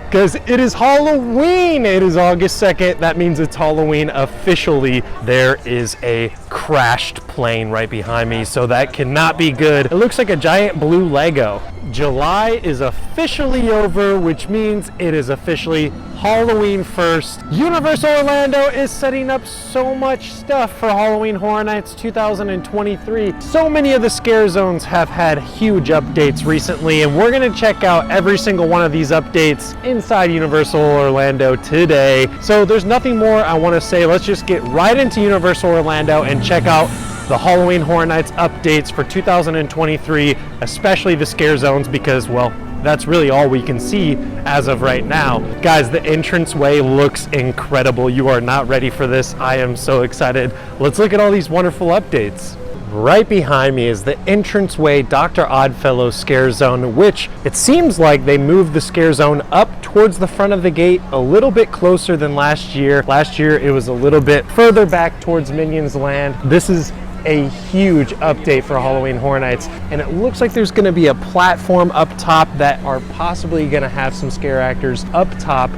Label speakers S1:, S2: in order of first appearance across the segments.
S1: because it is Halloween. It is August 2nd. That means it's Halloween officially. There is a crashed plane right behind me, so that cannot be good. It looks like a giant blue Lego. July is officially over, which means it is officially Halloween 1st. Universal Orlando is setting up so much stuff for Halloween Horror Nights 2023. So many of the scare zones have had huge updates recently, and we're gonna check out every single one of these updates inside Universal Orlando today. So there's nothing more I wanna say. Let's just get right into Universal Orlando and check out the Halloween Horror Nights updates for 2023, especially the scare zones, because, well, that's really all we can see as of right now. Guys, the entranceway looks incredible. You are not ready for this. I am so excited. Let's look at all these wonderful updates. Right behind me is the entranceway Dr. Oddfellow Scare Zone, which it seems like they moved the Scare Zone up towards the front of the gate a little bit closer than last year. Last year it was a little bit further back towards Minions Land. This is a huge update for Halloween Horror Nights, and it looks like there's going to be a platform up top that are possibly going to have some scare actors up top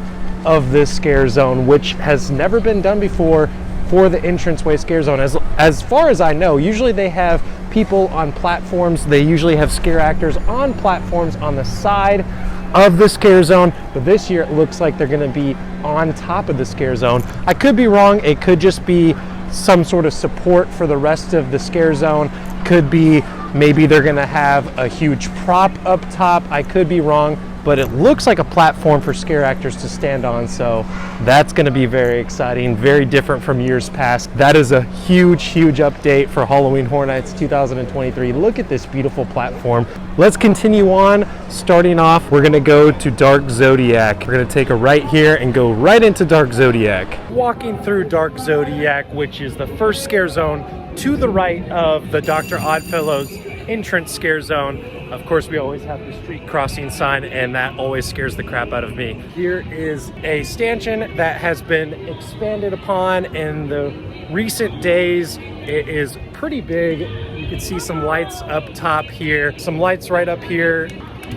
S1: of this scare zone, which has never been done before for the entranceway scare zone. As far as I know, usually they have people on platforms. They usually have scare actors on platforms on the side of the scare zone, but this year it looks like they're going to be on top of the scare zone. I could be wrong. It could just be some sort of support for the rest of the scare zone. Could be maybe they're gonna have a huge prop up top. I could be wrong, but it looks like a platform for scare actors to stand on, so that's gonna be very exciting, very different from years past. That is a huge update for Halloween Horror Nights 2023. Look at this beautiful platform. Let's continue on. Starting off, we're gonna go to Dark Zodiac. We're gonna take a right here and go right into Dark Zodiac. Walking through Dark Zodiac, which is the first scare zone to the right of the Dr. Oddfellow's entrance scare zone. Of course, we always have the street crossing sign, and that always scares the crap out of me. Here is a stanchion that has been expanded upon in the recent days. It is pretty big. You can see some lights up top here, some lights right up here.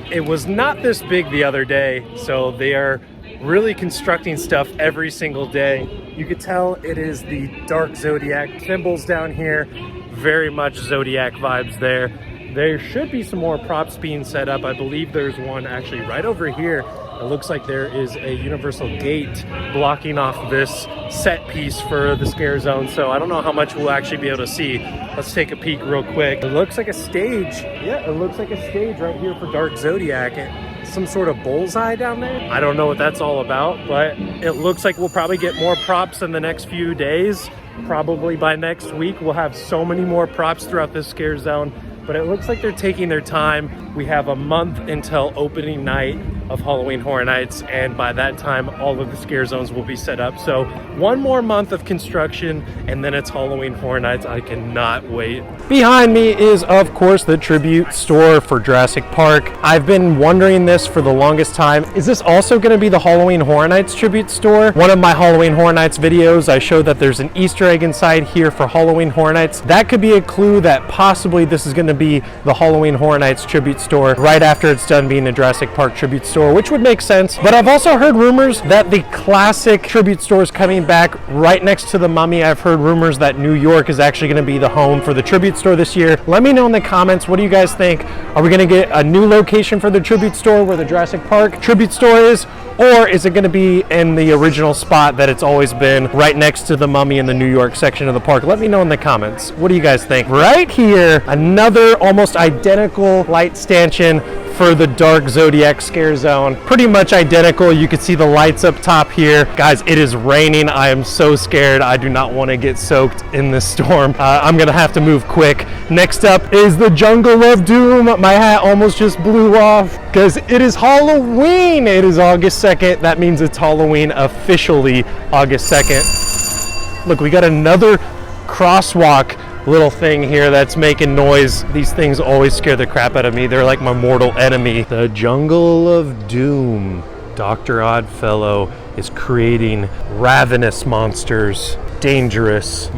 S1: It was not this big the other day, so they are really constructing stuff every single day. You could tell it is the Dark Zodiac symbols down here. Very much Zodiac vibes there. There should be some more props being set up. I believe there's one actually right over here. It looks like there is a universal gate blocking off this set piece for the scare zone. So I don't know how much we'll actually be able to see. Let's take a peek real quick. It looks like a stage. Yeah, it looks like a stage right here for Dark Zodiac. Some sort of bullseye down there. I don't know what that's all about, but it looks like we'll probably get more props in the next few days. Probably by next week, we'll have so many more props throughout this scare zone. But it looks like they're taking their time. We have a month until opening night of Halloween Horror Nights, and by that time all of the scare zones will be set up. So one more month of construction and then it's Halloween Horror Nights. I cannot wait. Behind me is, of course, the tribute store for Jurassic Park. I've been wondering this for the longest time. Is this also going to be the Halloween Horror Nights tribute store? One of my Halloween Horror Nights videos, I showed that there's an Easter egg inside here for Halloween Horror Nights. That could be a clue that possibly this is going to be the Halloween Horror Nights tribute store right after it's done being the Jurassic Park tribute store, which would make sense. But I've also heard rumors that the classic tribute store is coming back right next to the Mummy. I've heard rumors that New York is actually going to be the home for the tribute store this year. Let me know in the comments, what do you guys think? Are we going to get a new location for the tribute store where the Jurassic Park tribute store is? Or is it going to be in the original spot that it's always been, right next to the Mummy in the New York section of the park? Let me know in the comments. What do you guys think? Right here, another almost identical light stanchion for the Dark Zodiac Scare Zone. Pretty much identical. You can see the lights up top here. Guys, it is raining. I am so scared. I do not want to get soaked in this storm. I'm going to have to move quick. Next up is the Jungle of Doom. My hat almost just blew off because it is Halloween. It is August 2nd. That means it's Halloween officially August 2nd. Look, we got another crosswalk little thing here that's making noise. These things always scare the crap out of me. They're like my mortal enemy. The Jungle of Doom. Dr. Oddfellow is creating ravenous monsters, dangerous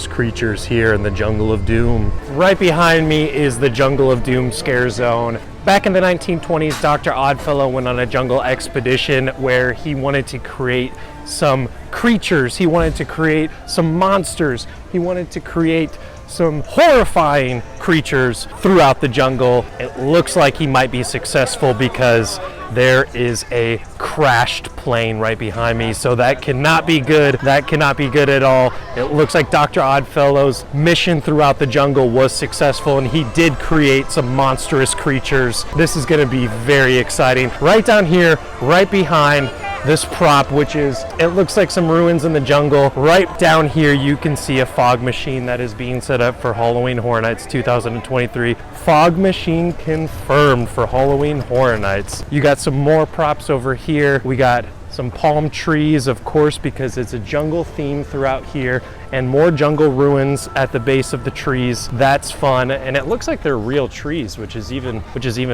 S1: creatures here in the Jungle of Doom. Right behind me is the Jungle of Doom Scare Zone. Back in the 1920s, Dr. Oddfellow went on a jungle expedition where he wanted to create some creatures, he wanted to create some monsters, he wanted to create some horrifying creatures throughout the jungle. It looks like he might be successful because there is a crashed plane right behind me, so that cannot be good. That cannot be good at all. It looks like Dr. Oddfellow's mission throughout the jungle was successful, and he did create some monstrous creatures. This is going to be very exciting. Right down here, right behind this prop, which is, it looks like some ruins in the jungle. Right down here, you can see a fog machine that is being set up for Halloween Horror Nights 2023. Fog machine confirmed for Halloween Horror Nights. You got some more props over here. We got some palm trees, of course, because it's a jungle theme throughout here, and more jungle ruins at the base of the trees. That's fun, and it looks like they're real trees, which is even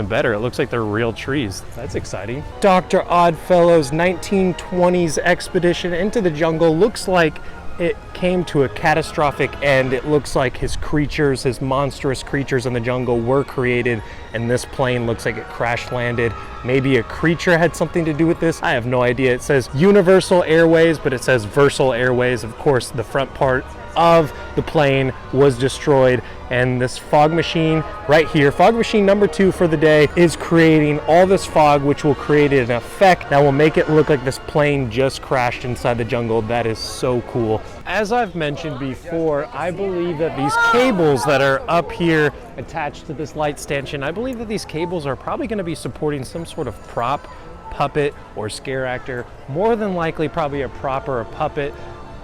S1: better. It looks like they're real trees. That's exciting. Dr. Oddfellow's 1920s expedition into the jungle looks like it came to a catastrophic end. It looks like his creatures, his monstrous creatures in the jungle were created, and this plane looks like it crash landed. Maybe a creature had something to do with this. I have no idea. It says Universal Airways, but it says Versal Airways. Of course, the front part of the plane was destroyed, and this fog machine right here, fog machine number 2 for the day, is creating all this fog, which will create an effect that will make it look like this plane just crashed inside the jungle. That is so cool. As I've mentioned before, I believe that these cables that are up here attached to this light stanchion, I believe that these cables are probably going to be supporting some sort of prop, puppet, or scare actor. More than likely probably a prop or a puppet,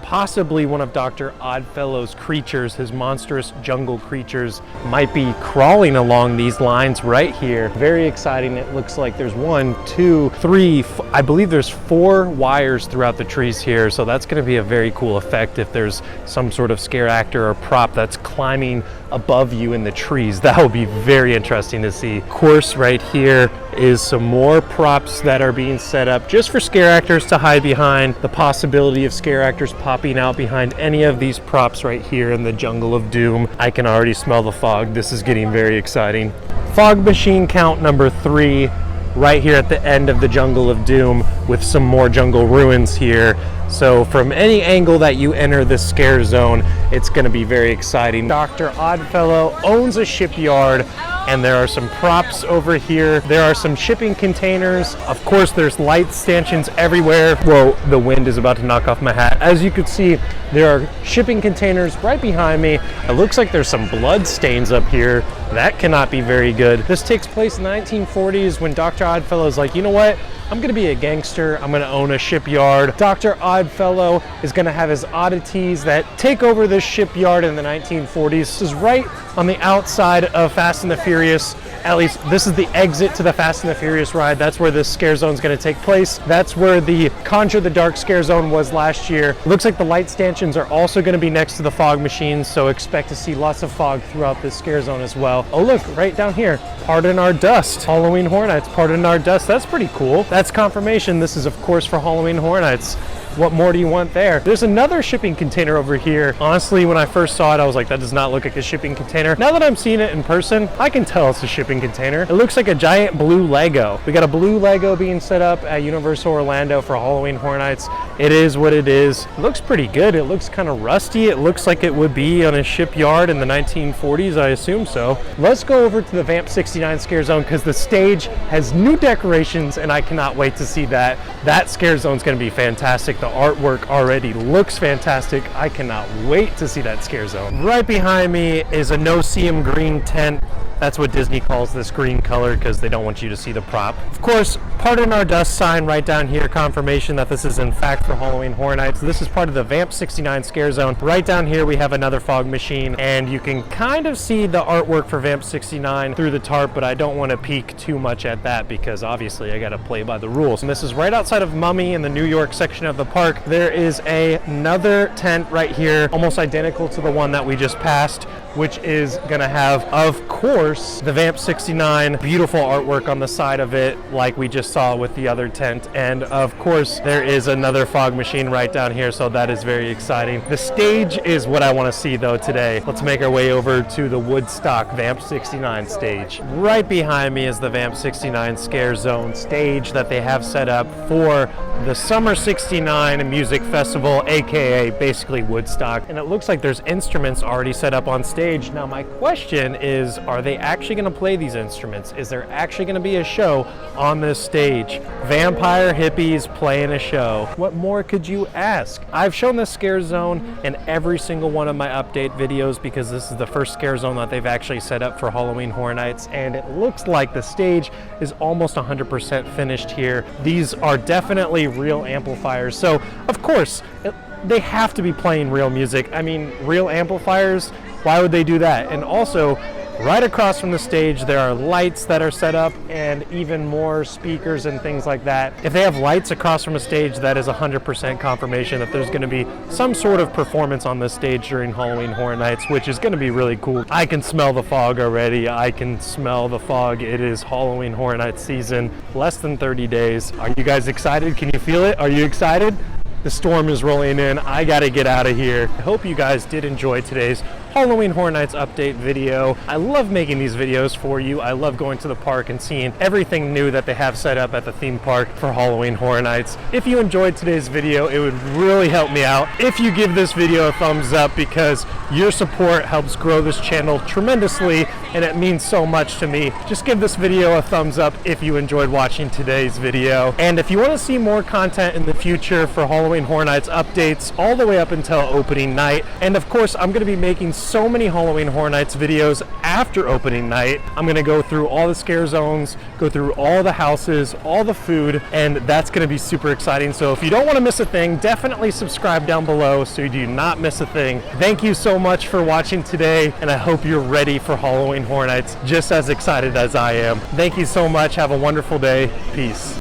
S1: possibly one of Dr. Oddfellow's creatures. His monstrous jungle creatures might be crawling along these lines right here. Very exciting. It looks like there's 1, 2, 3, I believe there's 4 wires throughout the trees here, so that's going to be a very cool effect if there's some sort of scare actor or prop that's climbing above you in the trees. That will be very interesting to see. Of course, right here is some more props that are being set up just for scare actors to hide behind. The possibility of scare actors popping out behind any of these props right here in the jungle of doom. I can already smell the fog. This is getting very exciting. Fog machine count number 3 right here at the end of the jungle of doom, with some more jungle ruins here. So from any angle that you enter this scare zone, it's going to be very exciting. Dr. Oddfellow owns a shipyard, and there are some props over here. There are some shipping containers. Of course, there's light stanchions everywhere. Whoa, the wind is about to knock off my hat. As you can see, there are shipping containers right behind me. It looks like there's some blood stains up here. That cannot be very good. This takes place in the 1940s when Dr. Oddfellow is like, you know what? I'm gonna be a gangster, I'm gonna own a shipyard. Dr. Oddfellow is gonna have his oddities that take over this shipyard in the 1940s. This is right on the outside of Fast and the Furious. At least this is the exit to the Fast and the Furious ride. That's where this scare zone is gonna take place. That's where the Conjure the Dark scare zone was last year. Looks like the light stanchions are also gonna be next to the fog machines, so expect to see lots of fog throughout this scare zone as well. Oh look, right down here, Pardon Our Dust. Halloween Horror Nights, Pardon Our Dust. That's pretty cool. That's confirmation. This is, of course, for Halloween Horror Nights. What more do you want there? There's another shipping container over here. Honestly, when I first saw it, I was like, that does not look like a shipping container. Now that I'm seeing it in person, I can tell it's a shipping container. It looks like a giant blue Lego. We got a blue Lego being set up at Universal Orlando for Halloween Horror Nights. It is what it is. It looks pretty good. It looks kind of rusty. It looks like it would be on a shipyard in the 1940s, I assume so. Let's go over to the Vamp 69 Scare Zone because the stage has new decorations and I cannot wait to see that. That Scare Zone is going to be fantastic. The artwork already looks fantastic. I cannot wait to see that Scare Zone. Right behind me is a no-see-em green tent. That's what Disney calls this green color because they don't want you to see the prop. Of course, Pardon Our Dust sign right down here, confirmation that this is in fact for Halloween Horror Nights. This is part of the Vamp 69 Scare Zone. Right down here we have another fog machine, and you can kind of see the artwork for Vamp 69 through the tarp, but I don't want to peek too much at that because obviously I gotta play by the rules. And this is right outside of Mummy in the New York section of the park. There is another tent right here, almost identical to the one that we just passed. which is gonna have, of course, the Vamp 69, beautiful artwork on the side of it, like we just saw with the other tent. And of course, there is another fog machine right down here, so that is very exciting. The stage is what I want to see though today. Let's make our way over to the Woodstock Vamp 69 stage. Right behind me is the Vamp 69 Scarezone stage that they have set up for the Summer 69 Music Festival, aka basically Woodstock. And it looks like there's instruments already set up on stage. Now my question is, are they actually going to play these instruments? Is there actually going to be a show on this stage? Vampire hippies playing a show. What more could you ask? I've shown this Scarezone in every single one of my update videos because this is the first Scarezone that they've actually set up for Halloween Horror Nights, and it looks like the stage is almost 100% finished here. These are definitely real amplifiers, so of course they have to be playing real music. I mean, real amplifiers, why would they do that? And also, right across from the stage, there are lights that are set up and even more speakers and things like that. If they have lights across from a stage, that is 100% confirmation that there's going to be some sort of performance on this stage during Halloween Horror Nights, which is going to be really cool. I can smell the fog already. I can smell the fog. It is Halloween Horror Nights season, less than 30 days. Are you guys excited? Can you feel it? Are you excited? The storm is rolling in. I gotta get out of here. I hope you guys did enjoy today's Halloween Horror Nights update video. I love making these videos for you. I love going to the park and seeing everything new that they have set up at the theme park for Halloween Horror Nights. If you enjoyed today's video, it would really help me out if you give this video a thumbs up, because your support helps grow this channel tremendously and it means so much to me. Just give this video a thumbs up if you enjoyed watching today's video. And if you want to see more content in the future for Halloween Horror Nights updates all the way up until opening night, and of course I'm going to be making so many Halloween Horror Nights videos after opening night. I'm going to go through all the scare zones, go through all the houses, all the food, and that's going to be super exciting. So if you don't want to miss a thing, definitely subscribe down below so you do not miss a thing. Thank you so much for watching today, and I hope you're ready for Halloween Horror Nights just as excited as I am. Thank you so much. Have a wonderful day. Peace.